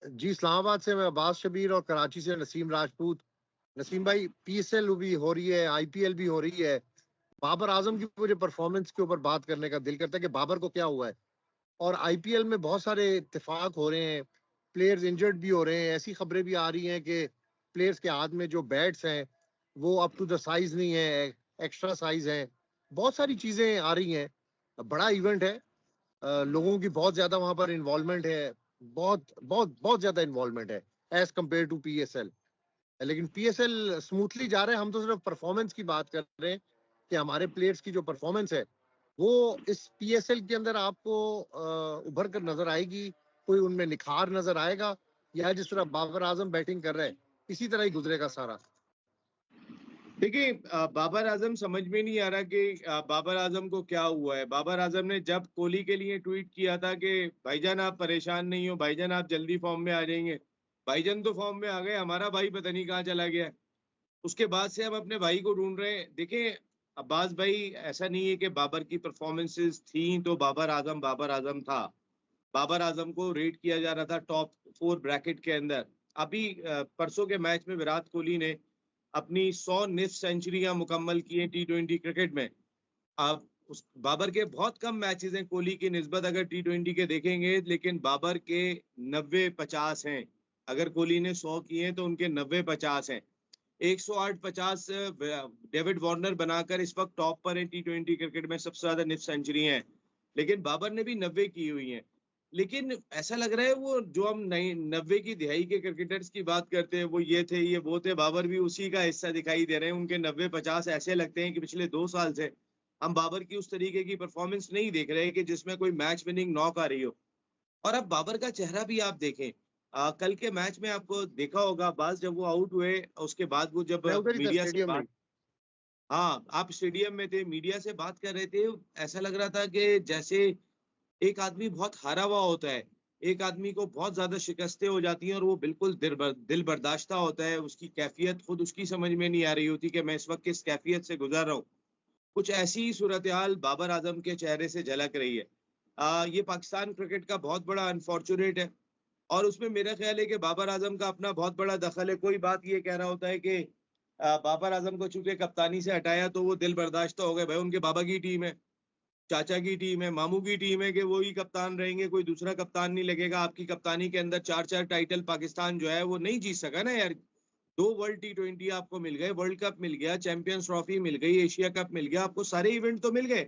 जी, इस्लामाबाद से मैं अब्बास शबीर और कराची से नसीम राजपूत। नसीम भाई, पीएसएल भी हो रही है, आईपीएल भी हो रही है। बाबर आजम की मुझे परफॉर्मेंस के ऊपर बात करने का दिल करता है कि बाबर को क्या हुआ है। और आईपीएल में बहुत सारे इत्तेफाक हो रहे हैं, प्लेयर्स इंजर्ड भी हो रहे हैं। ऐसी खबरें भी आ रही हैं कि प्लेयर्स के हाथ में जो बैट्स हैं वो अप टू द साइज नहीं है, एक्स्ट्रा साइज है। बहुत सारी चीजें आ रही हैं। बड़ा इवेंट है, लोगों की बहुत ज्यादा वहां पर इन्वॉल्वमेंट है, बहुत बहुत बहुत ज्यादा इन्वॉल्वमेंट है एज कम्पेयर टू पीएसएल। लेकिन पीएसएल स्मूथली जा रहे हैं। हम तो सिर्फ परफॉर्मेंस की बात कर रहे हैं कि हमारे प्लेयर्स की जो परफॉर्मेंस है वो इस पीएसएल के अंदर आपको उभर कर नजर आएगी। कोई उनमें निखार नजर आएगा, या जिस तरह बाबर आजम बैटिंग कर रहे हैं इसी तरह ही गुजरेगा सारा? देखिए, बाबर आजम समझ में नहीं आ रहा कि बाबर आजम को क्या हुआ है। बाबर आजम ने जब कोहली के लिए ट्वीट किया था कि भाईजान आप परेशान नहीं हो, भाईजान आप जल्दी फॉर्म में आ जाएंगे, भाईजान तो फॉर्म में आ गए, हमारा भाई पता नहीं कहाँ चला गया। उसके बाद से हम अपने भाई को ढूंढ रहे हैं। देखिए अब्बास भाई, ऐसा नहीं है कि बाबर की परफॉर्मेंसेस थी तो बाबर आजम था। बाबर आजम को रेट किया जा रहा था टॉप 4 ब्रैकेट के अंदर। अभी परसों के मैच में विराट कोहली ने अपनी 100 निफ्ट सेंचुरियां मुकम्मल की हैं T20 क्रिकेट में। आप उस बाबर के बहुत कम मैचेस हैं कोहली की निस्बत अगर T20 के देखेंगे, लेकिन बाबर के 90-50 हैं। अगर कोहली ने 100 किए हैं तो उनके 90-50 हैं। 108-50 डेविड वार्नर बनाकर इस वक्त टॉप पर है T20 क्रिकेट में, सबसे ज्यादा निफ्ट सेंचुरी हैं। लेकिन बाबर ने भी 90 की हुई हैं। लेकिन ऐसा लग रहा है वो जो हम नई 90 की दिहाई के क्रिकेटर्स की बात करते हैं, वो ये थे ये वो थे, बाबर भी उसी का हिस्सा दिखाई दे रहे हैं। उनके 90-50 ऐसे लगते हैं कि पिछले 2 साल से हम बाबर की उस तरीके की परफॉर्मेंस नहीं देख रहे कि जिसमें कोई मैच विनिंग नॉक आ रही हो। और अब बाबर का चेहरा भी आप देखें, कल के मैच में आपको देखा होगा बाज, जब वो आउट हुए उसके बाद वो जब मैं उधर ही था, मीडिया से स्टेडियम में ही। बात, हाँ आप स्टेडियम में थे, मीडिया से बात कर रहे थे, ऐसा लग रहा था कि जैसे एक आदमी बहुत हारा हुआ होता है, एक आदमी को बहुत ज्यादा शिकस्तें हो जाती हैं और वो बिल्कुल दिल बर्दाश्ता होता है। उसकी कैफियत खुद उसकी समझ में नहीं आ रही होती कि मैं इस वक्त किस कैफियत से गुजर रहा हूँ। कुछ ऐसी ही सूरत हाल बाबर आजम के चेहरे से झलक रही है। ये पाकिस्तान क्रिकेट का बहुत बड़ा अनफॉर्चुनेट है। और उसमें मेरा ख्याल है कि बाबर आजम का अपना बहुत बड़ा दखल है। कोई बात ये कह रहा होता है कि बाबर आजम को चूंकि कप्तानी से हटाया तो वो दिल बर्दाश्त हो गए। भाई उनके बाबा की टीम है, चाचा की टीम है, मामू की टीम है, कि वो ही कप्तान रहेंगे, कोई दूसरा कप्तान नहीं लगेगा। आपकी कप्तानी के अंदर 4-4 टाइटल पाकिस्तान जो है वो नहीं जीत सका ना यार। 2 वर्ल्ड T20 आपको मिल गए, वर्ल्ड कप मिल गया, चैंपियंस ट्रॉफी मिल गई, एशिया कप मिल गया, आपको सारे इवेंट तो मिल गए।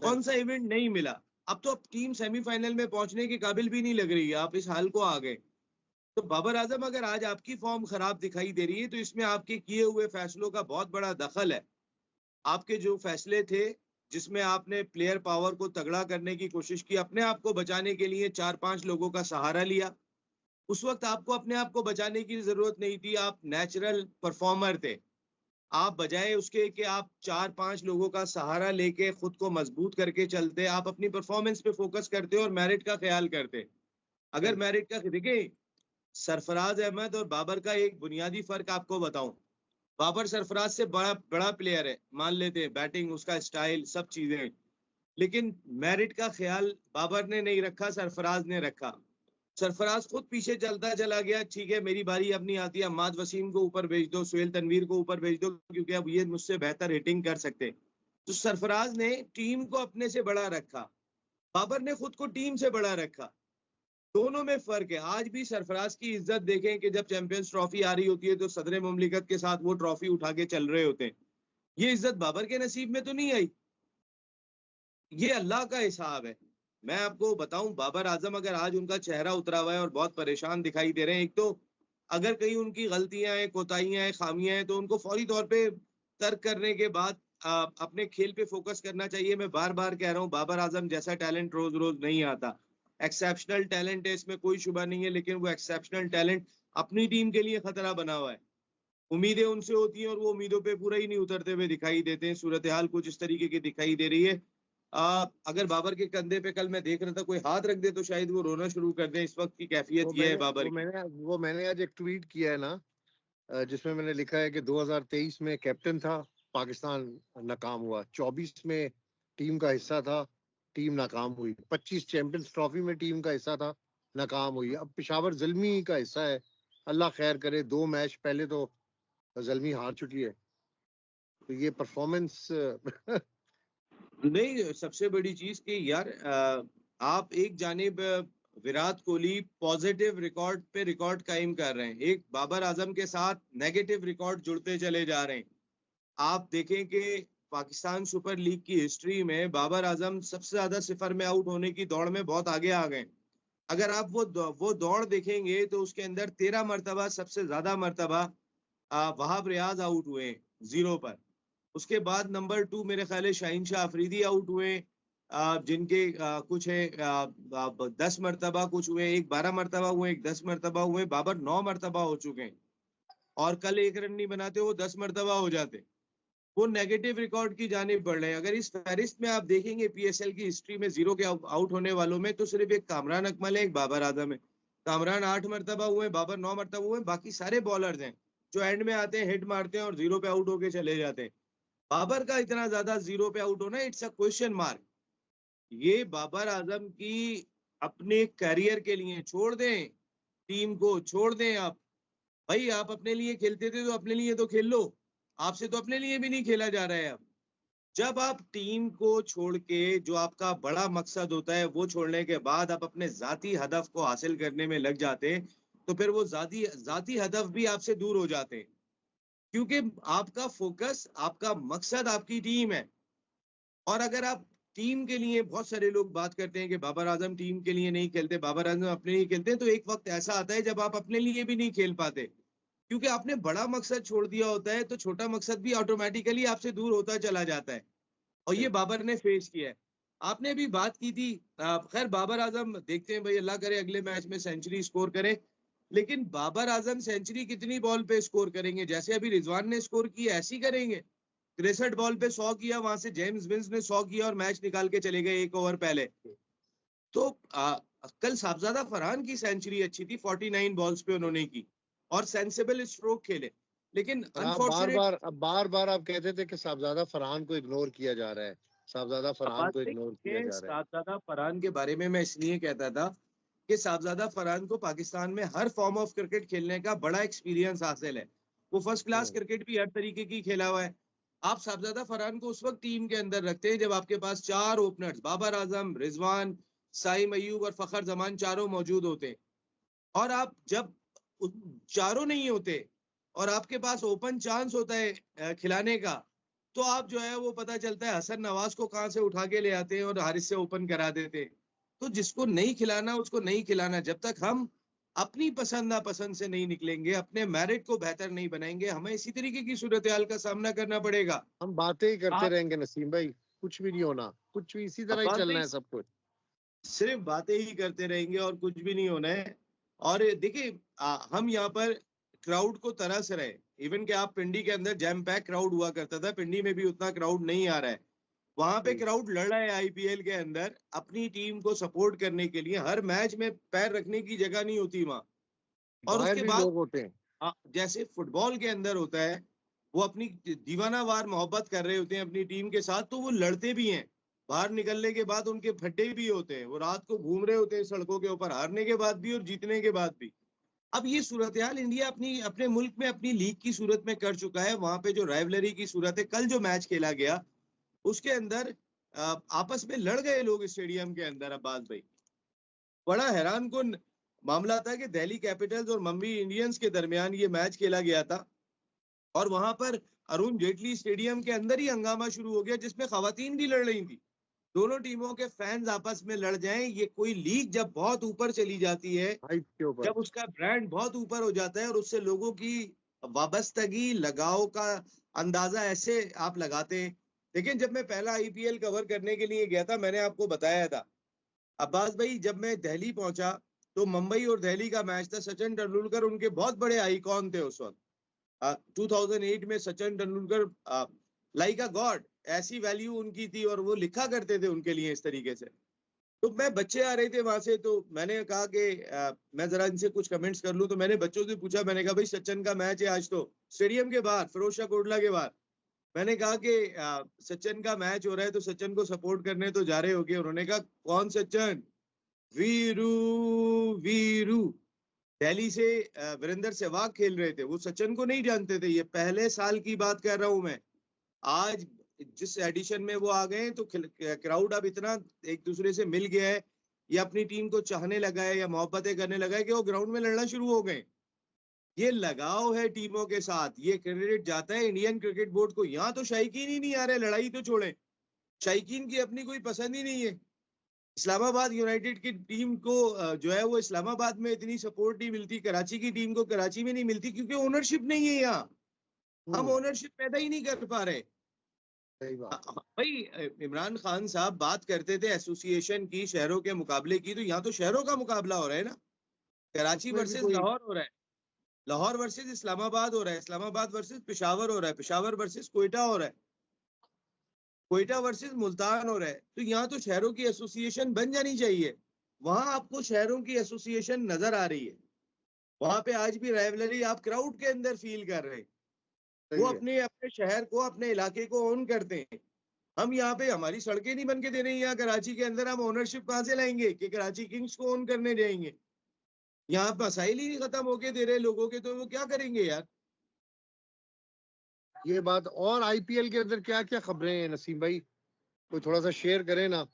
कौन सा इवेंट नहीं मिला? अब तो अब टीम सेमीफाइनल में पहुंचने के काबिल भी नहीं लग रही है, आप इस हाल को आ गए। तो बाबर आजम, अगर आज आपकी फॉर्म खराब दिखाई दे रही है तो इसमें आपके किए हुए फैसलों का बहुत बड़ा दखल है। आपके जो फैसले थे जिसमें आपने प्लेयर पावर को तगड़ा करने की कोशिश की, अपने आप को बचाने के लिए 4-5 लोगों का सहारा लिया, उस वक्त आपको अपने आप को बचाने की जरूरत नहीं थी। आप नेचुरल परफॉर्मर थे। आप बजाय उसके कि आप 4-5 लोगों का सहारा लेके खुद को मजबूत करके चलते, आप अपनी परफॉर्मेंस पे फोकस करते और मेरिट का ख्याल करते। अगर मेरिट का देखिए, सरफराज अहमद और बाबर का एक बुनियादी फर्क आपको बताऊं। बाबर सरफराज से बड़ा बड़ा प्लेयर है, मान लेते हैं, बैटिंग उसका स्टाइल सब चीजें, लेकिन मेरिट का ख्याल बाबर ने नहीं रखा, सरफराज ने रखा। सरफराज खुद पीछे चलता चला गया, ठीक है मेरी बारी अब नहीं आती, अम्माद वसीम को ऊपर भेज दो, सुहेल तनवीर को ऊपर भेज दो, क्योंकि अब ये मुझसे बेहतर हिटिंग कर सकते। तो सरफराज ने टीम को अपने से बड़ा रखा, बाबर ने खुद को टीम से बड़ा रखा। दोनों में फर्क है। आज भी सरफराज की इज्जत देखें कि जब चैंपियंस ट्रॉफी आ रही होती है तो सदर मुमलिकत के साथ वो ट्रॉफी उठा के चल रहे होते हैं। ये इज्जत बाबर के नसीब में तो नहीं आई। ये अल्लाह का हिसाब है। मैं आपको बताऊं, बाबर आजम अगर आज उनका चेहरा उतरा हुआ है और बहुत परेशान दिखाई दे रहे हैं, एक तो अगर कहीं उनकी गलतियां हैं, कोताहियां हैं, खामियां हैं, तो उनको फौरी तौर पे तर्क करने के बाद अपने खेल पे फोकस करना चाहिए। मैं बार बार कह रहा हूं, बाबर आजम जैसा टैलेंट रोज रोज नहीं आता। एक्सेप्शनल टैलेंट है, इसमें कोई शुबा नहीं है, लेकिन वो एक्सेप्शनल टैलेंट अपनी टीम के लिए खतरा बना हुआ है। उम्मीदें उनसे होती हैं और वो उम्मीदों पे पूरा ही नहीं उतरते हुए दिखाई देते हैं। सूरत हाल कुछ इस तरीके की दिखाई दे रही है। अगर बाबर के कंधे पे, कल मैं देख रहा था, कोई हाथ रख दे तो शायद वो रोना शुरू कर दे। इस वक्त की कैफियत ये है बाबर की। वो मैंने आज एक ट्वीट किया है ना, जिसमें मैंने लिखा है कि 2023 में कैप्टन था, पाकिस्तान नाकाम हुआ। 24 में टीम का हिस्सा था, टीम नाकाम हुई। 25 चैंपियंस ट्रॉफी में टीम का हिस्सा था, नाकाम हुई है। अब पेशावर ज़ल्मी का हिस्सा है, अल्लाह खैर करे। 2 मैच पहले तो ज़ल्मी हार चुकी है, तो ये परफॉर्मेंस नहीं, सबसे बड़ी चीज कि यार आप एक जानिब विराट कोहली पॉजिटिव रिकॉर्ड पे रिकॉर्ड कायम कर रहे हैं, एक बाबर आजम के साथ नेगेटिव रिकॉर्ड जुड़ते चले जा रहे हैं। आप देखें कि पाकिस्तान सुपर लीग की हिस्ट्री में बाबर आजम सबसे ज्यादा सिफर में आउट होने की दौड़ में बहुत आगे आ गए। अगर आप वो दौड़ देखेंगे तो उसके अंदर 13 मरतबा सबसे ज्यादा मरतबा वहाब रियाज आउट हुए 0 पर। उसके बाद नंबर 2 मेरे ख्याल है शाहीन शाह अफरीदी आउट हुए, जिनके कुछ है 10 मरतबा कुछ हुए, एक 12 मरतबा हुए, एक 10 मरतबा हुए। बाबर 9 मरतबा हो चुके हैं और कल एक रन नहीं बनाते वो 10 मरतबा हो जाते। वो नेगेटिव रिकॉर्ड की जानिब बढ़ रहे हैं। अगर इस फहरिस्त में आप देखेंगे पीएसएल की हिस्ट्री में 0 के आउट होने वालों में, तो सिर्फ एक कामरान अकमल है, एक बाबर आजम है। कामरान 8 मरतबा हुए, बाबर 9 मरतबा हुए, बाकी सारे बॉलर्स हैं जो एंड में आते हैं, हिट मारते हैं और 0 पे आउट होके चले जाते हैं। बाबर का इतना ज्यादा 0 पे आउट होना, इट्स अ क्वेश्चन मार्क। ये बाबर आजम की अपने करियर के लिए छोड़ दें, टीम को छोड़ दें। आप भाई आप अपने लिए खेलते थे तो अपने लिए तो खेल लो, आपसे तो अपने लिए भी नहीं खेला जा रहा है अब। जब आप टीम को छोड़ के जो आपका बड़ा मकसद होता है वो छोड़ने के बाद आप अपने जाती हदफ को हासिल करने में लग जाते हैं, तो फिर वो जाती जाती हदफ भी आपसे दूर हो जाते हैं, क्योंकि आपका फोकस, आपका मकसद आपकी टीम है। और अगर आप टीम के लिए, बहुत सारे लोग बात करते हैं कि बाबर आजम टीम के लिए नहीं खेलते, बाबर आजम अपने लिए खेलते हैं, तो एक वक्त ऐसा आता है जब आप अपने लिए भी नहीं खेल पाते, क्योंकि आपने बड़ा मकसद छोड़ दिया होता है, तो छोटा मकसद भी ऑटोमेटिकली आपसे दूर होता चला जाता है। और ये बाबर ने फेस किया है। आपने भी बात की थी, खैर बाबर आजम देखते हैं भाई, अल्लाह करे अगले मैच में सेंचुरी स्कोर करे, लेकिन बाबर आजम सेंचुरी कितनी बॉल पे स्कोर करेंगे? जैसे अभी रिजवान ने स्कोर किया ऐसी करेंगे? 63 बॉल पे 100 किया, वहां से जेम्स विंस ने 100 किया और मैच निकाल के चले गए एक ओवर पहले। तो कल साहबजादा फरहान की सेंचुरी अच्छी थी, 49 बॉल्स पे उन्होंने की और सेंसिबल स्ट्रोक खेले, लेकिन और आप अनफॉर्चुनेट बार बार आप कहते थे कि साहबजादा फरहान को इग्नोर किया जा रहा है, साहबजादा फरहान बात को इग्नोर किया नहीं। जा रहा है। साहबजादा फरहान के बारे में मैं इसलिए कहता था कि साहबजादा फरहान को पाकिस्तान में हर फॉर्म ऑफ क्रिकेट खेलने का बड़ा एक्सपीरियंस हासिल है। वो फर्स्ट क्लास हम्म। क्रिकेट भी हर तरीके की खेला हुआ है। आप साहबजादा फरहान को उस वक्त टीम के अंदर रखते हैं जब आपके पास 4 ओपनर्स, बाबर आजम, रिजवान, साइम अयूब और फखर जमान, चारों मौजूद होते हैं। और आप जब चारों नहीं होते और आपके पास ओपन चांस होता है खिलाने का, तो आप जो है वो पता चलता है हसन नवाज को कहां से उठा के ले आते हैं और हारिस से ओपन करा देते हैं। तो जिसको नहीं खिलाना उसको नहीं खिलाना। जब तक हम अपनी पसंद नापसंद से नहीं निकलेंगे, अपने मेरिट को बेहतर नहीं बनाएंगे, हमें इसी तरीके की सूरत हाल का सामना करना पड़ेगा। हम बातें ही करते आप रहेंगे नसीम भाई, कुछ भी नहीं होना, कुछ भी इसी तरह ही बातें चलना है सब कुछ। सिर्फ बातें ही करते रहेंगे और कुछ भी नहीं होना है। और देखिए हम यहाँ पर क्राउड को तरस रहे हैं। इवन कि आप पिंडी के अंदर जैम पैक क्राउड हुआ करता था, पिंडी में भी उतना क्राउड नहीं आ रहा है। वहां पे सही। क्राउड लड़ रहा है आईपीएल के अंदर अपनी टीम को सपोर्ट करने के लिए। हर मैच में पैर रखने की जगह नहीं होती वहां। और बाहर उसके भी बाद लोग होते हैं। जैसे फुटबॉल के अंदर होता है, वो अपनी दीवानावार मोहब्बत कर रहे होते हैं अपनी टीम के साथ, तो वो लड़ते भी हैं। बाहर निकलने के बाद उनके फट्टे भी होते हैं, वो रात को घूम रहे होते हैं सड़कों के ऊपर, हारने के बाद भी और जीतने के बाद भी। अब ये सूरत हाल इंडिया अपनी अपने मुल्क में अपनी लीग की सूरत में कर चुका है। वहां पे जो राइवलरी की सूरत है, कल जो मैच खेला गया उसके अंदर आपस में लड़ गए लोग स्टेडियम के अंदर। अब्बास भाई, बड़ा हैरान कुन मामला था कि दिल्ली कैपिटल्स और मुंबई इंडियंस के दरमियान ये मैच खेला गया था और वहां पर अरुण जेटली स्टेडियम के अंदर ही हंगामा शुरू हो गया, जिसमें खवातीन भी लड़ रही थी। दोनों टीमों के फैंस आपस में लड़ जाएं, ये कोई लीग जब बहुत ऊपर चली जाती है, हाइप के ऊपर। जब उसका ब्रांड बहुत ऊपर हो जाता है और उससे लोगों की वाबस्तगी, लगाव का अंदाजा ऐसे आप लगाते हैं। लेकिन जब मैं पहला आईपीएल कवर करने के लिए गया था, मैंने आपको बताया था अब्बास भाई, जब मैं दिल्ली पहुंचा तो मुंबई और दिल्ली का मैच था। सचिन तेंदुलकर उनके बहुत बड़े आइकॉन थे उस वक्त। 2008 में सचिन तेंदुलकर लाइक अ गॉड, ऐसी वैल्यू उनकी थी और वो लिखा करते थे उनके लिए इस तरीके से। तो मैं, बच्चे आ रहे थे वहां से, तो मैंने कहा कि मैं जरा इनसे कुछ कमेंट्स कर लूं। तो मैंने बच्चों से पूछा, मैंने कहा भाई सचिन का मैच है आज, तो स्टेडियम के बाहर फिरोज शाह कोटला के बाहर। मैंने कहा कि सचिन का मैच हो रहा है तो सचिन को सपोर्ट करने तो जा रहे होगे? उन्होंने कहा कौन सचिन? वीरू वीरू। दिल्ली से वीरेंद्र सहवाग खेल रहे थे, वो सचिन को नहीं जानते थे, ये पहले साल की बात कर रहा हूं मैं। आज जिस एडिशन में वो आ गए हैं, तो क्राउड अब इतना एक दूसरे से मिल गया है, या अपनी टीम को चाहने लगा है या मोहब्बतें करने लगा है कि वो ग्राउंड में लड़ना शुरू हो गए। ये लगाव है टीमों के साथ, ये क्रेडिट जाता है इंडियन क्रिकेट बोर्ड को। यहाँ तो शायकीन ही नहीं आ रहे, लड़ाई तो छोड़े, शायकीन की अपनी कोई पसंद ही नहीं है। इस्लामाबाद यूनाइटेड की टीम को जो है वो इस्लामाबाद में इतनी सपोर्ट नहीं मिलती, कराची की टीम को कराची में नहीं मिलती, क्योंकि ओनरशिप नहीं है यहाँ। हम ओनरशिप पैदा ही नहीं कर पा रहे। सही बात। भाई इमरान खान साहब बात करते थे एसोसिएशन की, शहरों के मुकाबले की, तो यहाँ तो शहरों का मुकाबला हो रहा है ना। कराची उसमें भी वर्सेस कोई लाहौर हो रहा है, लाहौर वर्सेस इस्लामाबाद हो रहा है, इस्लामाबाद वर्सेस पेशावर हो रहा है, पेशावर वर्सेस कोयटा हो रहा है, कोयटा वर्सेस मुल्तान हो रहा है। तो यहाँ तो शहरों की एसोसिएशन बन जानी चाहिए। वहां आपको शहरों की एसोसिएशन नजर आ रही है, वहां पे आज भी राइवलरी आप क्राउड के अंदर फील कर रहे हैं। वो सही है। अपने अपने शहर को, अपने इलाके को ओन करते हैं। हम यहाँ पे हमारी सड़कें नहीं बन के दे रही हैं, यहाँ कराची के अंदर हम ओनरशिप कहाँ से लाएंगे कि कराची किंग्स को ओन करने जाएंगे। यहाँ मसाइल ही नहीं खत्म होके दे रहे लोगों के, तो वो क्या करेंगे यार। ये बात। और आईपीएल के अंदर क्या क्या खबरें हैं नसीम भाई, कोई थोड़ा सा शेयर करें ना।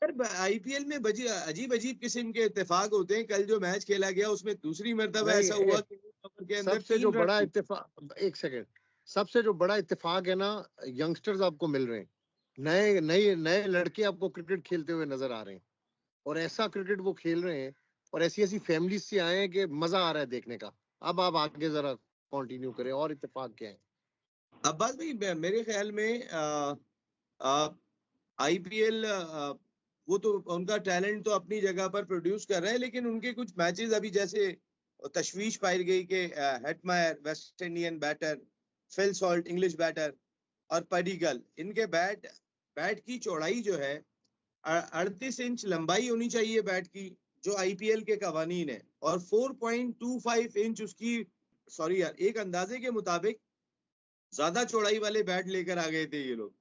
सर आईपीएल में अजीब अजीब किस्म के इत्तेफाक होते हैं। कल जो मैच खेला गया उसमें दूसरी मर्तबा नहीं, ऐसा हुआ कि ओवर के अंदर सबसे जो 3 रन बड़ा आउट। इत्तेफाक, एक सेकंड, सबसे जो बड़ा इत्तेफाक है ना, यंगस्टर्स आपको मिल रहे हैं, नए नए नए लड़के आपको क्रिकेट खेलते हुए नजर आ रहे हैं, और ऐसा क्रिकेट वो खेल रहे हैं, और ऐसी ऐसी फैमिली से आए हैं कि मजा आ रहा है देखने का। अब आप आगे जरा कंटिन्यू करें, और इत्तेफाक क्या है। अब्बास भाई मेरे ख्याल में आईपीएल वो तो उनका टैलेंट तो अपनी जगह पर प्रोड्यूस कर रहे हैं, लेकिन उनके कुछ मैचेस अभी जैसे तशवीश पाई गई कि Hetmyer West Indian batter, Phil Salt English batter, और पडिगल, इनके बैट बैट की चौड़ाई जो है 38 इंच लंबाई होनी चाहिए बैट की, जो आईपीएल के कवानीन है, और 4.25 इंच उसकी, सॉरी यार, एक अंदाजे के मुताबिक ज्यादा चौड़ाई वाले बैट लेकर आ गए थे ये लोग,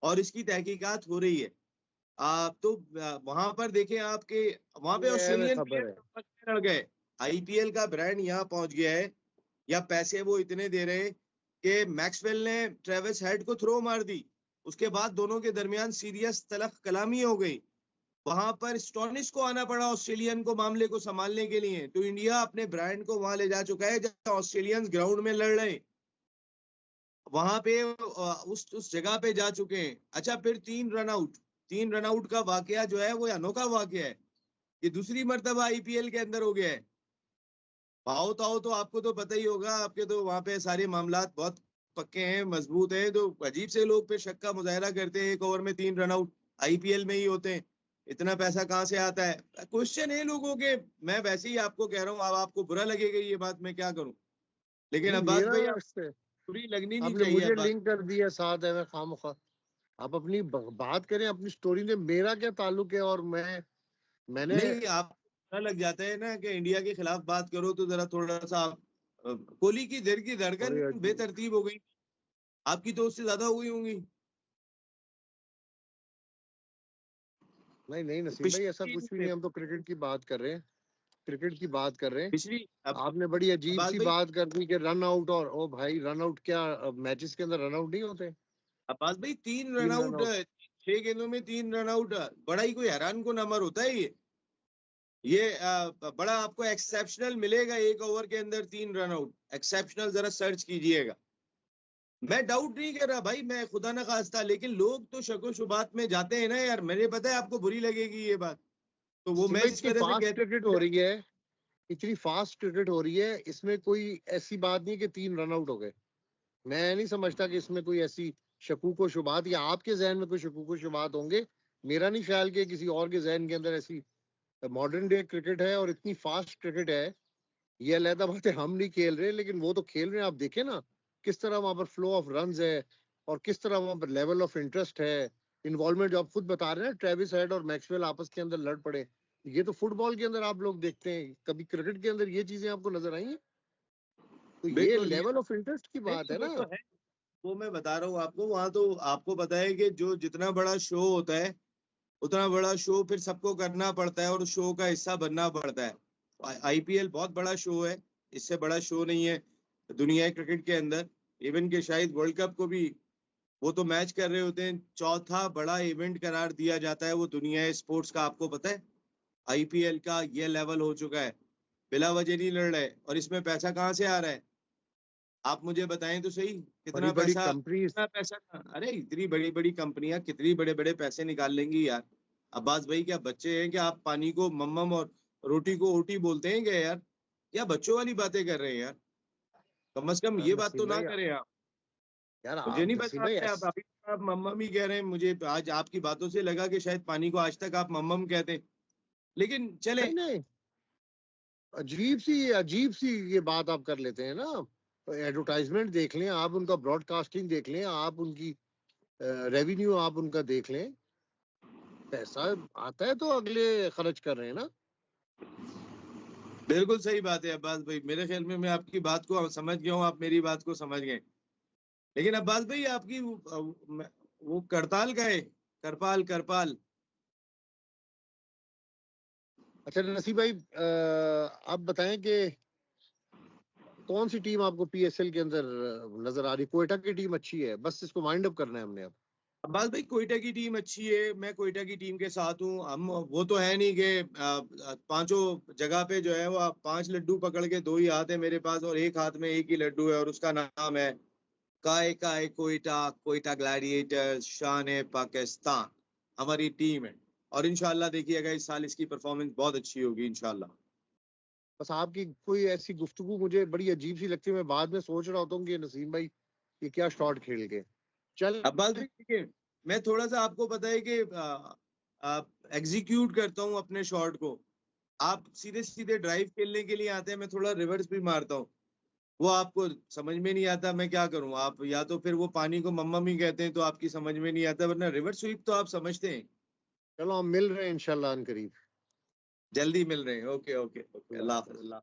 और इसकी तहकीकात हो रही है। आप तो वहां पर देखें आपके, वहां पे ये हमें ऑस्ट्रेलियन खबर प्लेयर है। लड़ गए। आईपीएल का ब्रांड यहाँ पहुंच गया है, या पैसे वो इतने दे रहे हैं कि मैक्सवेल ने ट्रेविस हेड को थ्रो मार दी, उसके बाद दोनों के दरमियान सीरियस तलख कलामी हो गई। वहां पर स्टोनिस को आना पड़ा ऑस्ट्रेलियन को मामले को संभालने के लिए। तो इंडिया अपने ब्रांड को वहां ले जा चुका है जहां ऑस्ट्रेलियंस ग्राउंड में लड़ रहे हैं, वहां पे उस जगह पे जा चुके हैं। अच्छा, फिर 3 रन आउट, 3 रन आउट का वाकया जो है वो अनोखा वाकया है, ये दूसरी मर्तबा आईपीएल के अंदर हो गया है। भाव ताओ तो आपको तो पता ही होगा, आपके तो वहां पे सारे मामलात बहुत पक्के हैं, मजबूत हैं, तो अजीब से लोग फिर शक का मुजाहरा करते हैं, 1 ओवर में 3 रन आउट आईपीएल में ही होते हैं, इतना पैसा कहाँ से आता है। क्वेश्चन है लोगों के। मैं वैसे ही आपको कह रहा हूँ, अब आपको बुरा लगेगा ये बात, मैं क्या करूं, लेकिन नहीं, अब्बास मेरा भाई आप इससे, बुरी लगनी नहीं आपने चाहिए मुझे अब्बास। लिंक कर दिया साथ है, मैं खामखा। आप अपनी बात करें, अपनी स्टोरी में मेरा क्या ताल्लुक है, और मैंने। नहीं, आप पता लग जाता है ना कि इंडिया के खिलाफ बात करो तो जरा थोड़ा सा आप कोहली की दिल की धड़कन थोड़ी, बेतरतीब हो गई, आपकी तो उससे ज्यादा हो गई होंगी। नहीं नहीं नसीम भाई, ऐसा कुछ भी पिछली नहीं, हम तो क्रिकेट की बात कर रहे हैं, क्रिकेट की बात कर रहे हैं। पिछली अब आपने बड़ी अजीब अब्बास सी भाई, बात कर दी कि रन आउट, और ओ भाई, रन आउट क्या, मैचेस के अंदर रन आउट नहीं होते। 3 रन 3 रन आउट, आउट। 6 गेंदों में 3 रन आउट, बड़ा ही कोई हैरान को नंबर होता है ये बड़ा आपको एक्सेप्शनल मिलेगा, 1 ओवर के अंदर 3 रन आउट, एक्सेप्शनल जरा सर्च कीजिएगा। मैं डाउट नहीं कर रहा भाई, मैं खुदा ना खास्ता, लेकिन लोग तो शको शुबात में जाते हैं ना यार, मुझे पता है आपको बुरी लगेगी ये बात, तो वो नसीम मैं भाई, जिस इतनी तरह से फास्ट कहता क्रिकेट हो रही है, इतनी फास्ट क्रिकेट हो रही है, इसमें कोई ऐसी बात नहीं कि 3 रन आउट हो गए। मैं नहीं समझता कि इसमें कोई ऐसी शकूक व शुबात, या आपके जहन में कोई शकूक व शुबात होंगे। मेरा नहीं ख्याल कि किसी और के जहन के अंदर ऐसी मॉडर्न डे क्रिकेट है, और इतनी फास्ट क्रिकेट है। ये अलहदा बात है, हम नहीं खेल रहे, लेकिन वो तो खेल रहे हैं। आप देखें ना किस तरह वहां पर फ्लो ऑफ रन्स है, और किस तरह वहां पर लेवल ऑफ इंटरेस्ट है, इन्वॉल्वमेंट, जो आप खुद बता रहे हैं, ट्रेविस हेड और मैक्सवेल आपस के अंदर लड़ पड़े। ये तो फुटबॉल के अंदर आप लोग देखते हैं, कभी क्रिकेट के अंदर ये चीजें आपको नजर आई हैं? तो ये बिल्कुल ये लेवल ऑफ इंटरेस्ट की बात नहीं, है वो ना। तो है, वो मैं बता रहा हूँ आपको, वहां तो आपको पता है कि जो जितना बड़ा शो होता है उतना बड़ा शो फिर सबको करना पड़ता है और उस शो का हिस्सा बनना पड़ता है। आईपीएल बहुत बड़ा शो है, इससे बड़ा शो नहीं है दुनिया क्रिकेट के अंदर। इवन के शायद वर्ल्ड कप को भी वो तो मैच कर रहे होते हैं, चौथा बड़ा इवेंट करार दिया जाता है वो दुनिया स्पोर्ट्स का, आपको पता है। आईपीएल का ये लेवल हो चुका है, बिला वजह नहीं लड़ रहे। और इसमें पैसा कहाँ से आ रहा है, आप मुझे बताएं तो सही। बड़ी बड़ी कंपनीज, कितना पैसा अरे इतनी बड़ी बड़ी कंपनियां कितनी बड़े बड़े पैसे निकाल लेंगी यार। अब्बास भाई क्या बच्चे हैं, क्या आप पानी को मम्मम और रोटी को ओटी बोलते हैं क्या यार? क्या बच्चों वाली बातें कर रहे हैं यार? कम से कम ये बात तो नसीम ना भाई, करें आप। यार मुझे आप नहीं नसीम पता भाई आपने, आप अभी तक आप मम्मम ही कह रहे हैं। मुझे आज आपकी बातों से लगा कि शायद पानी को आज तक आप मम्मम कहते हैं, लेकिन चले। नहीं नहीं, अजीब सी ये बात आप कर लेते हैं ना। एडवर्टाइजमेंट देख लें आप, उनका ब्रॉडकास्टिंग देख लें आप, उनकी रेवेन्यू आप उनका देख लें, पैसा आता है तो अगले खर्च कर रहे हैं ना। बिल्कुल सही बात है अब्बास भाई, मेरे ख्याल में मैं आपकी बात को समझ गया हूँ, आप मेरी बात को समझ गए। लेकिन अब्बास भाई आपकी वो करताल का है, करपाल करपाल। अच्छा नसीब भाई, आप बताएं कि कौन सी टीम आपको पीएसएल के अंदर नजर आ रही? कोयटा की टीम अच्छी है, बस इसको वाइंड अप करना है हमने अब। अब्बास भाई कोयटा की टीम अच्छी है, मैं कोयटा की टीम के साथ हूँ। हम वो तो है नहीं कि पांचों जगह पे जो है वो पांच लड्डू पकड़ के, दो ही हाथ है मेरे पास और एक हाथ में एक ही लड्डू है और उसका नाम है काय कोयटा, कोयटा ग्लैडिएटर्स, शान है पाकिस्तान। हमारी टीम है और इंशाल्लाह देखिएगा इस साल इसकी परफॉर्मेंस बहुत अच्छी होगी इंशाल्लाह। बस आपकी कोई ऐसी गुफ्तगू मुझे बड़ी अजीब सी लगती है, मैं बाद में सोच रहा होता हूँ कि नसीम भाई ये क्या शॉट खेल के चल। अब्बास भाई देखिए, मैं थोड़ा सा आपको पता है कि एग्जीक्यूट करता हूँ अपने शॉट को। आप सीधे सीधे ड्राइव खेलने के लिए आते हैं, मैं थोड़ा रिवर्स भी मारता हूँ। वो आपको समझ में नहीं आता, मैं क्या करूं। आप या तो फिर वो पानी को मम्मम ही कहते हैं तो आपकी समझ में नहीं आता, वरना रिवर्स स्वीप तो आप समझते हैं। चलो हम मिल रहे हैं इंशाल्लाह अन करीब। जल्दी मिल रहे हैं। ओके ओके ओके, अल्लाह अल्लाह हाफ़िज़। हाफ़िज़।